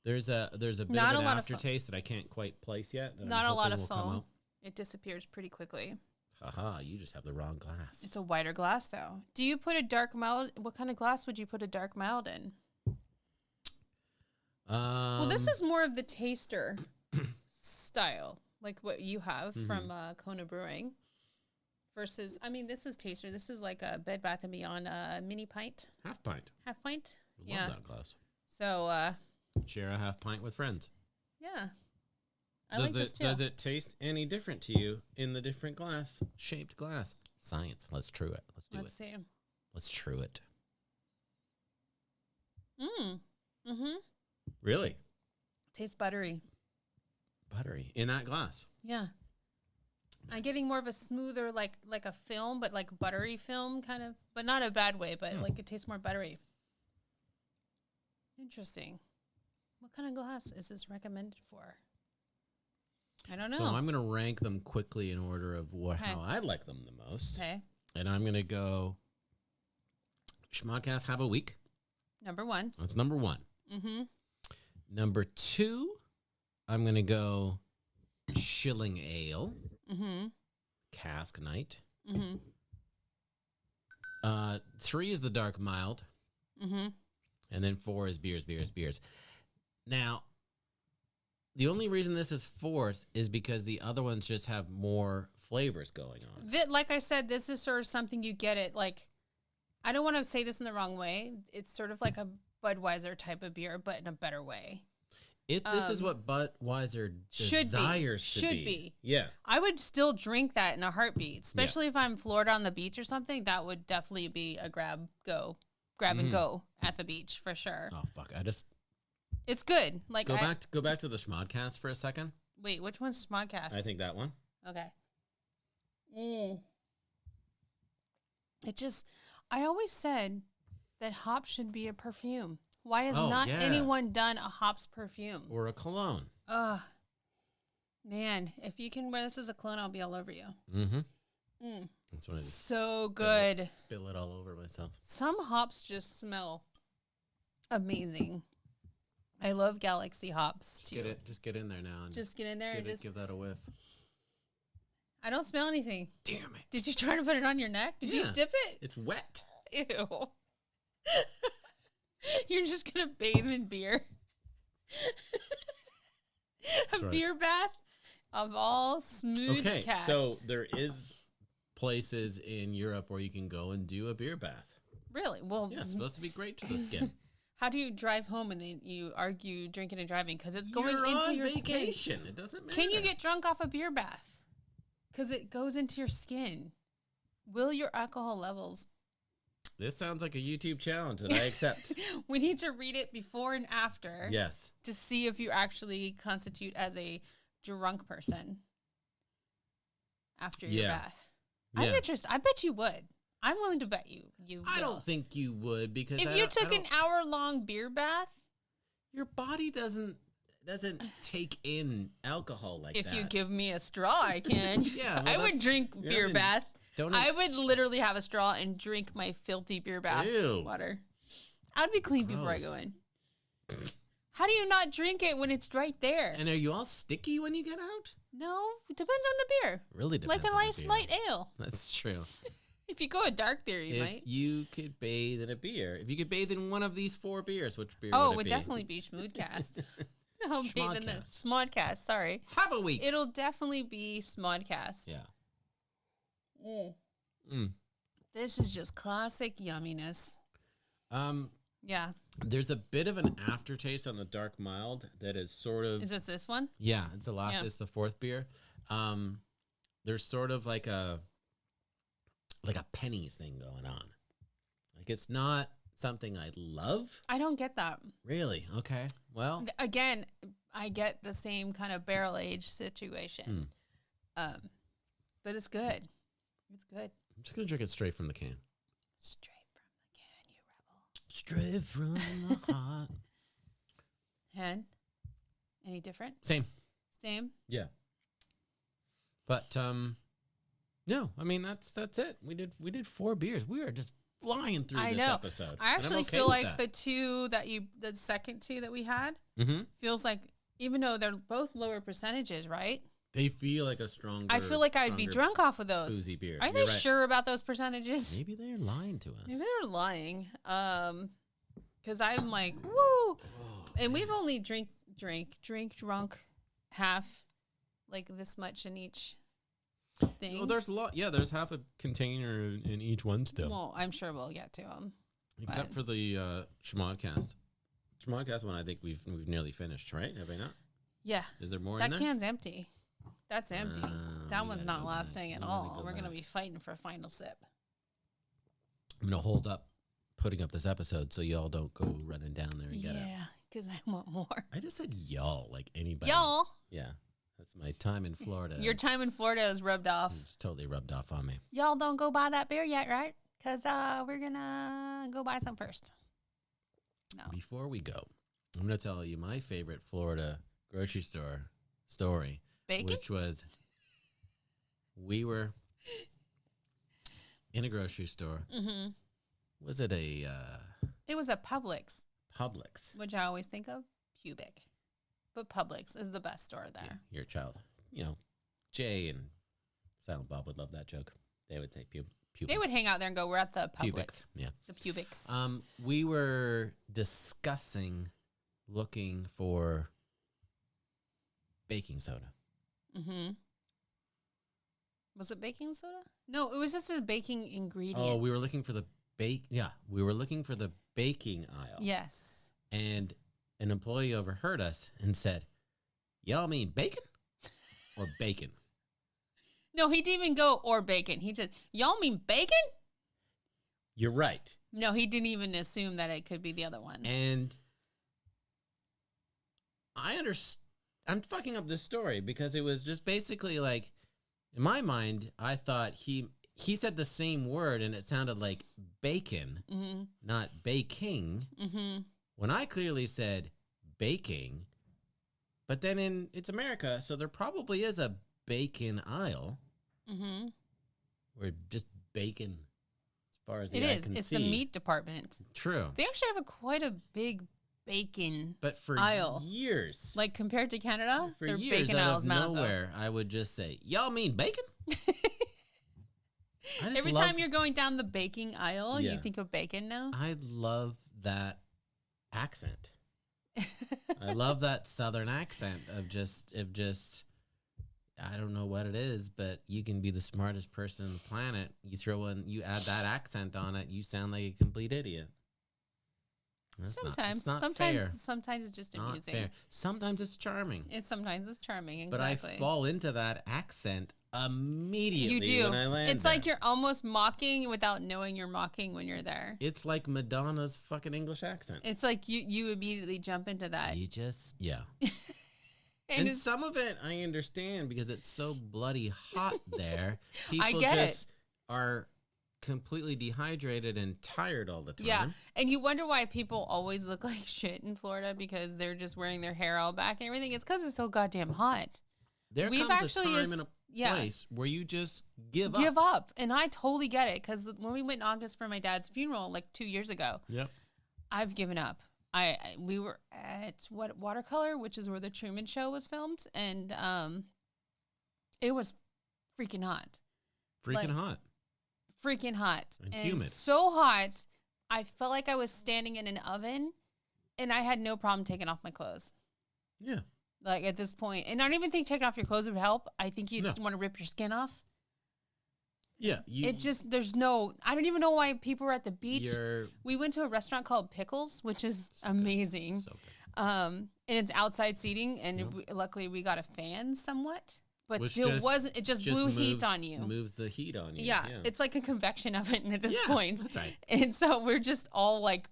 There's a bit
Not
of an
a lot of
aftertaste that I can't quite place yet. That
Not
I'm
a lot of
hoping will come
foam.
out.
It disappears pretty quickly.
Haha, you just have the wrong glass.
It's a wider glass though. Do you put a dark mild? What kind of glass would you put a dark mild in? Well, this is more of the taster style, like what you have from Kona Brewing. Versus, I mean, this is taster. This is like a Bed Bath & Beyond mini pint.
Half pint.
Half pint?
Love that glass.
So,
share a half pint with friends.
yeah. I like this too.
Does it taste any different to you in the different shaped glass? Science. Let's true it.
Let's see.
Let's true it.
Mm-hmm.
Really?
Tastes buttery.
Buttery in that glass.
Yeah. I'm getting more of a smoother, like a film, but like buttery film kind of, but not a bad way, but like it tastes more buttery. Interesting. What kind of glass is this recommended for? I don't know.
So I'm going to rank them quickly in order of how I like them the most.
Okay.
And I'm going to go Smodcast Have a Week.
Number 1.
That's number 1.
Mm-hmm.
Number 2, I'm going to go Shilling Ale.
Mm-hmm.
Cask Night.
Mm-hmm.
3 is the Dark Mild.
Mm-hmm.
And then 4 is beers. Now, the only reason this is 4th is because the other ones just have more flavors going on.
Like I said, this is sort of something you get it. Like, I don't want to say this in the wrong way. It's sort of like a Budweiser type of beer, but in a better way.
This is what Budweiser
should be.
Yeah.
I would still drink that in a heartbeat, especially if I'm in Florida on the beach or something. That would definitely be a grab and go at the beach for sure.
Oh fuck!
It's good. Like
go back to the Smodcast for a second.
Wait, which one's Smodcast?
I think that one.
Okay. I always said that hops should be a perfume. Why has anyone done a hops perfume?
Or a cologne.
Ugh. Man, if you can wear this as a cologne, I'll be all over you.
Mm-hmm. That's what I just
so good.
Spill it all over myself.
Some hops just smell amazing. I love Galaxy hops too.
Just get in there now. And
just get in there and just
give that a whiff.
I don't smell anything.
Damn it.
Did you try to put it on your neck? Did you dip it?
It's wet.
Ew. You're just going to bathe in beer. Beer bath of all smooth cast.
So there is places in Europe where you can go and do a beer bath.
Really? Well,
yeah, it's supposed to be great to the skin.
How do you drive home and then you argue drinking and driving? Because it's going into your
vacation.
Skin.
It doesn't matter.
Can you get drunk off a beer bath? Because it goes into your skin. Will your alcohol levels?
This sounds like a YouTube challenge that I accept.
We need to read it before and after.
Yes.
To see if you actually constitute as a drunk person after your bath. I'm interested. I bet you would. I'm willing to bet you
I don't think you would, because
if you took an hour-long beer bath,
your body doesn't take in alcohol like that.
If you give me a straw, I can.
Yeah,
I would drink beer bath. I would literally have a straw and drink my filthy beer bath water. I'd be clean before I go in. How do you not drink it when it's right there?
And are you all sticky when you get out?
No, it depends on the beer.
Really depends.
Like a nice light ale.
That's true.
If you go a dark beer, you might.
If you could bathe in a beer, if you could bathe in one of these 4 beers, which beer
would
it be?
Oh, it would definitely be Smodcast. I'll bathe in the Smodcast. Sorry.
Have a week.
It'll definitely be Smodcast.
Yeah.
This is just classic yumminess. Yeah.
There's a bit of an aftertaste on the dark mild that is sort of.
Is this one?
Yeah, it's the last. Yeah. It's the 4th beer. There's sort of like a pennies thing going on. Like, it's not something I love.
I don't get that.
Really? Okay. Well,
again, I get the same kind of barrel age situation. But it's good. It's good.
I'm just gonna drink it straight from the can.
Straight from the can, you rebel.
Straight from the heart.
Hen? Any different?
Same.
Same?
Yeah. But no, I mean that's it. We did 4 beers. We are just flying through this episode.
I actually feel like the second 2 that we had feels like, even though they're both lower percentages, right?
They feel like a stronger.
I feel like I'd be drunk off of those
boozy beer.
Are they sure about those percentages?
Maybe they're lying to us.
Maybe they're lying. Because I'm like, woo, and we've only drunk half, like this much in each thing.
Well, there's a lot. Yeah, there's half a container in each one still.
Well, I'm sure we'll get to them.
Except for the Smodcast. Smodcast one, I think we've nearly finished, right? Have we not?
Yeah.
Is there more
that
in there?
That can's empty. That's empty. That one's not lasting at all. We're going to be fighting for a final sip.
I'm going to hold up putting up this episode so y'all don't go running down there and get it.
Yeah, because I want more.
I just said y'all, like anybody.
Y'all?
Yeah. That's my time in Florida.
Your time in Florida is rubbed off.
It's totally rubbed off on me.
Y'all don't go buy that beer yet, right? Because we're going to go buy some first. No.
Before we go, I'm going to tell you my favorite Florida grocery store story.
Bacon?
Which was, we were in a grocery store.
Mm-hmm.
Was it a...
it was a Publix.
Publix.
Which I always think of Pubic. But Publix is the best store there.
Yeah, you're a child. You know, Jay and Silent Bob would love that joke. They would say Pubic.
They would hang out there and go, we're at the Publix.
Pubics, yeah.
The Pubics.
We were discussing looking for baking soda.
Mm-hmm. Was it baking soda? No, it was just a baking ingredient.
Oh, we were looking for the we were looking for the baking aisle.
Yes.
And an employee overheard us and said, "Y'all mean bacon or bacon?"
No, he didn't even go or bacon. He said, "Y'all mean bacon?"
You're right.
No, he didn't even assume that it could be the other one.
And I'm fucking up this story because it was just basically like, in my mind, I thought he said the same word and it sounded like bacon, not baking. Mm-hmm. When I clearly said baking, but then it's America, so there probably is a bacon aisle. Mm-hmm. Where just bacon, as far as the eye can see.
It's the meat department.
True.
They actually have quite a big bacon
but for
aisle.
Years,
like compared to Canada,
for
their
years,
bacon aisle is massive.
Nowhere, I would just say, "Y'all mean bacon?"
Every time you're going down the baking aisle, you think of bacon now.
I love that accent. I love that Southern accent of just. I don't know what it is, but you can be the smartest person on the planet. You add that accent on it, you sound like a complete idiot.
Sometimes it's just amusing.
Fair. Sometimes it's charming.
Sometimes it's charming,
But
exactly.
I fall into that accent immediately.
You do.
When I land
it's
there.
like you're almost mocking without knowing you're mocking when you're there.
It's like Madonna's fucking English accent.
It's like you immediately jump into that.
You just, yeah. and some of it I understand because it's so bloody hot there. People are completely dehydrated and tired all the time.
Yeah, and you wonder why people always look like shit in Florida because they're just wearing their hair all back and everything. It's because it's so goddamn hot.
There comes a time and a place where you just give
up. And I totally get it because when we went in August for my dad's funeral like 2 years ago, I've given up. We were at Watercolor, which is where the Truman Show was filmed, and it was freaking hot. Freaking hot.
And humid.
So hot, I felt like I was standing in an oven, and I had no problem taking off my clothes.
Yeah.
Like at this point, and I don't even think taking off your clothes would help. I think you just want to rip your skin off.
Yeah.
I don't even know why people were at the beach. We went to a restaurant called Pickles, which is amazing.
So good.
And it's outside seating, and luckily we got a fan somewhat. But
Which
still wasn't. It just blew heat on you.
Moves the heat on you.
Yeah, it's like a convection oven at this point.
That's right.
And so we're just all like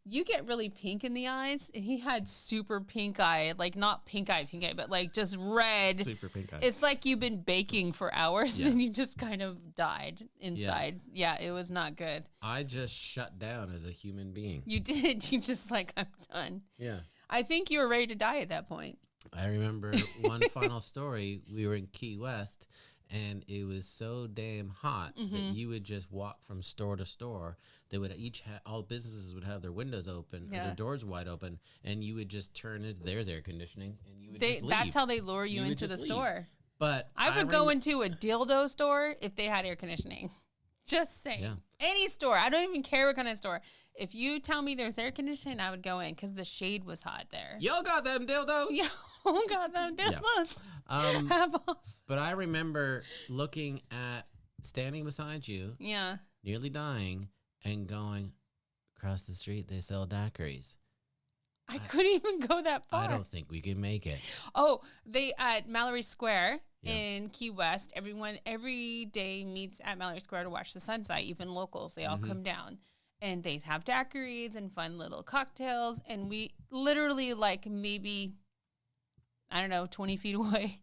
you get really pink in the eyes, and he had super pink eye, like not pink eye, but like just red.
Super pink eye.
It's like you've been baking for hours and you just kind of died inside. Yeah, it was not good.
I just shut down as a human being.
You did. You just like, I'm done.
Yeah.
I think you were ready to die at that point.
I remember one final story. We were in Key West, and it was so damn hot that you would just walk from store to store. They would each all businesses would have their windows open, or their doors wide open, and you would just turn into there's air conditioning, and you would just leave.
That's how they lure you into the store.
But
I would go into a dildo store if they had air conditioning. Just saying. Yeah. Any store. I don't even care what kind of store. If you tell me there's air conditioning, I would go in because the shade was hot there.
Y'all got them dildos?
Y'all got them dildos.
Yeah.
Have off.
But I remember standing beside you, nearly dying, and going, across the street, they sell daiquiris.
I couldn't even go that far.
I don't think we can make it.
Oh, they at Mallory Square in Key West, everyone every day meets at Mallory Square to watch the sunset, even locals. They all come down. And they have daiquiris and fun little cocktails. And we literally, like, maybe, I don't know, 20 feet away,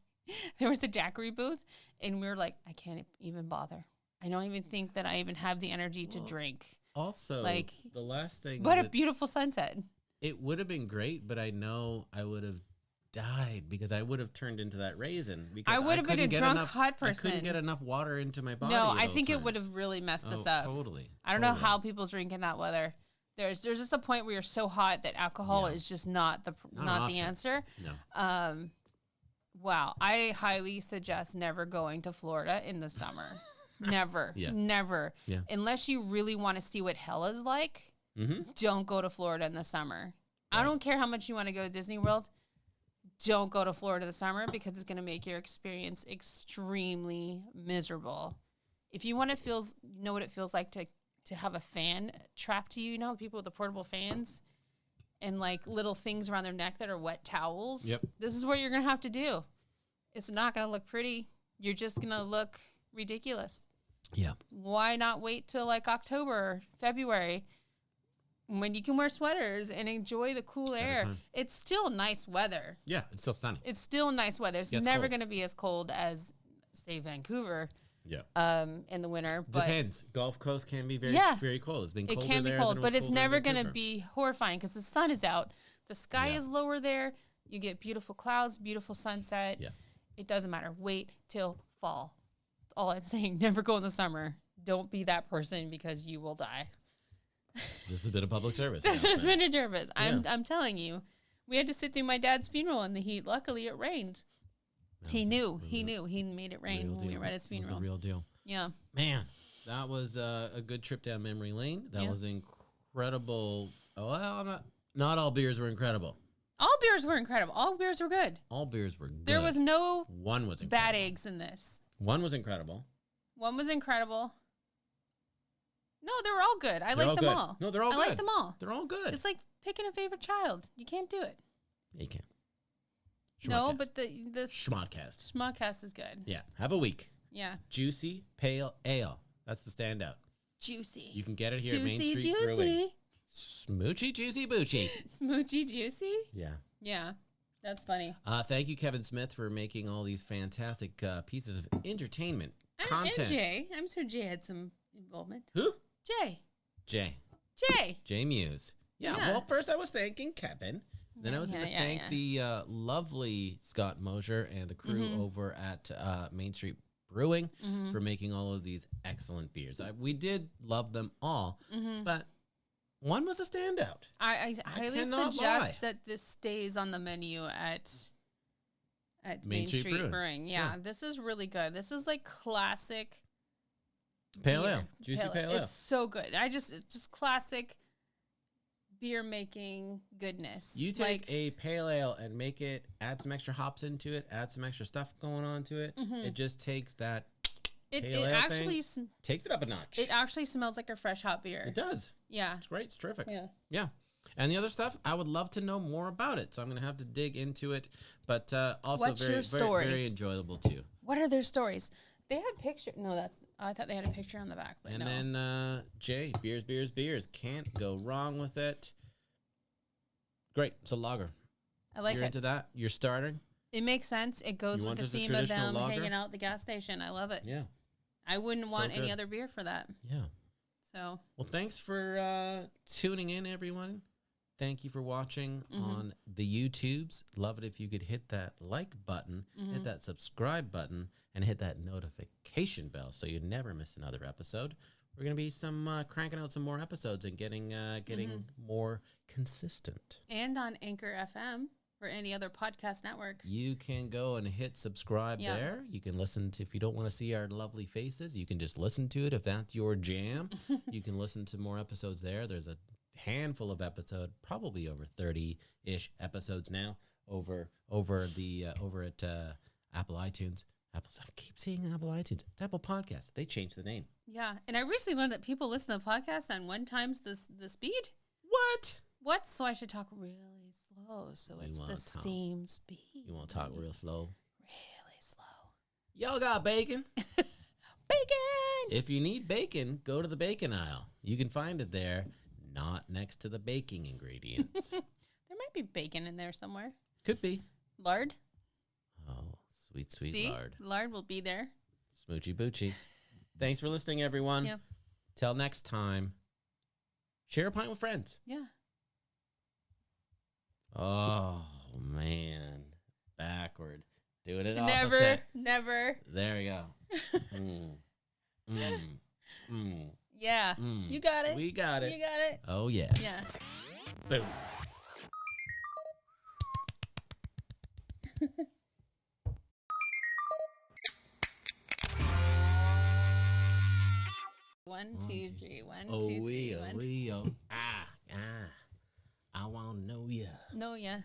there was a daiquiri booth. And we were like, I can't even bother. I don't even think that I even have the energy to drink.
Also, like, the last thing.
What a beautiful sunset.
It would have been great, but I know I would have died because I would have turned into that raisin. Because
I would have been a drunk, hot person.
I couldn't get enough water into my body.
No, I think it would have really messed us up.
Totally.
I don't know how people drink in that weather. There's just a point where you're so hot that alcohol is just not the answer.
No.
Wow. I highly suggest never going to Florida in the summer. Never. Never.
Yeah.
Unless you really want to see what hell is like. Don't go to Florida in the summer. Right. I don't care how much you want to go to Disney World. Don't go to Florida in the summer because it's going to make your experience extremely miserable. If you want to know what it feels like to have a fan trapped to you, you know, people with the portable fans and like little things around their neck that are wet towels.
Yep.
This is what you're going to have to do. It's not going to look pretty. You're just going to look ridiculous.
Yeah.
Why not wait till like October or February when you can wear sweaters and enjoy the cool air? It's still nice weather.
Yeah, it's still sunny.
It's still nice weather. It's never going to be as cold as, say, Vancouver.
Yeah.
In the winter. But
depends. Gulf Coast can be very, very cold. It's been colder there.
It can be cold, but it's never going to be horrifying because the sun is out. The sky is lower there. You get beautiful clouds, beautiful sunset.
Yeah.
It doesn't matter. Wait till fall. That's all I'm saying. Never go in the summer. Don't be that person because you will die.
This has been a public service.
This has been a service. I'm telling you. We had to sit through my dad's funeral in the heat. Luckily, it rained. He knew. He made it rain when we were at his funeral.
It was the real deal.
Yeah.
Man, that was a good trip down memory lane. That was incredible. Well, not all beers were incredible.
All beers were incredible. All beers were good.
All beers were good.
There was no
one was
bad eggs in this.
One was incredible.
One was incredible. No, they were all good. I like them all.
No, they're all good.
I like them all.
They're all good.
It's like picking a favorite child. You can't do it.
Yeah, you can.
No, but the
Smodcast
is good.
Yeah, have a week.
Yeah.
Juicy Pale Ale. That's the standout.
Juicy.
You can get it here at Main Street Brewing. Smoochy Juicy Boochy.
Smoochy Juicy?
Yeah.
Yeah. That's funny.
Thank you, Kevin Smith, for making all these fantastic pieces of entertainment content.
And Jay. I'm sure Jay had some involvement.
Who?
Jay.
Jay Mewes. Yeah. Well, first I was thanking Kevin. Then I was going to thank the lovely Scott Mosier and the crew over at Main Street Brewing for making all of these excellent beers. We did love them all, but one was a standout.
I highly suggest that this stays on the menu at Main Street Brewing. Yeah, this is really good. This is like classic
pale ale, juicy pale ale.
It's so good. It's just classic beer making goodness.
You take a pale ale and add some extra hops into it, add some extra stuff going on to it. It just takes that pale ale actually takes it up a notch.
It actually smells like a fresh hot beer.
It does.
Yeah.
It's great. It's terrific.
Yeah.
And the other stuff, I would love to know more about it. So I'm going to have to dig into it. But also very very enjoyable too.
What are their stories? They have picture. No, I thought they had a picture on the back. But
and then Jay, beers. Can't go wrong with it. Great. It's a lager.
I like it.
You're into that? You're starting?
It makes sense. It goes with the theme of them hanging out at the gas station. I love it.
Yeah.
I wouldn't want any other beer for that.
Yeah.
So.
Well, thanks for tuning in, everyone. Thank you for watching on the YouTubes. Love it if you could hit that like button, hit that subscribe button, and hit that notification bell so you never miss another episode. We're going to be cranking out some more episodes and getting more consistent.
And on Anchor FM or any other podcast network.
You can go and hit subscribe there. You can listen to, if you don't want to see our lovely faces, you can just listen to it if that's your jam. You can listen to more episodes there. There's a handful of episodes, probably over 30-ish episodes now over at Apple iTunes. I keep saying Apple iTunes. It's Apple Podcast. They changed the name.
Yeah, and I recently learned that people listen to podcasts on 1 times the speed. What? So I should talk really slow so it's the same speed.
You want to talk real slow?
Really slow.
Y'all got bacon?
Bacon!
If you need bacon, go to the bacon aisle. You can find it there, not next to the baking ingredients.
There might be bacon in there somewhere.
Could be.
Lard.
Oh, sweet
See?
lard.
Lard will be there.
Smoochy boochy. Thanks for listening, everyone.
Yep.
Till next time, share a pint with friends.
Yeah.
Oh, man. Backward. Doing it opposite.
Never.
There we go.
Yeah. You got it.
We got it.
You got it.
Oh, yeah.
Yeah.
Boom.
One, two, three. One,
oh,
two, three.
I want to know ya.
No, yeah.